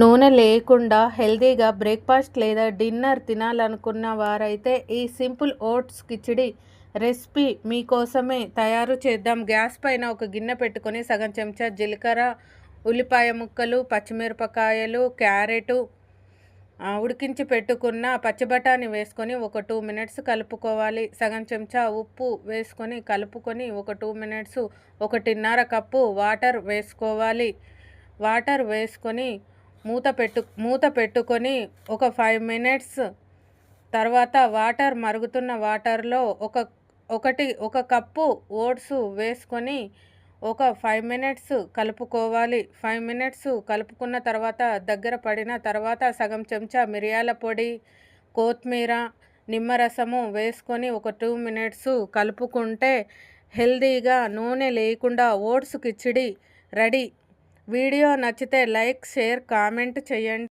నూనె లేకుండా హెల్తీగా బ్రేక్ఫాస్ట్ లేదా డిన్నర్ తినాలనుకున్న వారైతే ఈ సింపుల్ ఓట్స్ కిచిడి రెసిపీ మీకోసమే తయారు చేద్దాం. గ్యాస్ పైన ఒక గిన్నె పెట్టుకొని సగం చెంచా జీలకర్ర, ఉల్లిపాయ ముక్కలు, పచ్చిమిరపకాయలు, క్యారెటు, ఉడికించి పెట్టుకున్న పచ్చి బఠానీ వేసుకొని ఒక 2 మినిట్స్ కలుపుకోవాలి. సగం చెంచా ఉప్పు వేసుకొని కలుపుకొని ఒక 2 మినిట్స్ 1.5 కప్పు వాటర్ వేసుకోవాలి. వాటర్ వేసుకొని మూత పెట్టుకొని ఒక 5 మినిట్స్ తర్వాత వాటర్ మరుగుతున్న వాటర్లో ఒక కప్పు ఓట్స్ వేసుకొని ఒక 5 మినిట్స్ కలుపుకోవాలి. 5 మినిట్స్ కలుపుకున్న తర్వాత దగ్గర పడిన తర్వాత సగం చెంచా మిరియాల పొడి, కొత్తిమీర, నిమ్మరసము వేసుకొని ఒక 2 మినిట్స్ కలుపుకుంటే హెల్తీగా నూనె లేకుండా ఓట్స్ కిచిడి రెడీ. వీడియో నచ్చితే లైక్, షేర్, కామెంట్ చేయండి.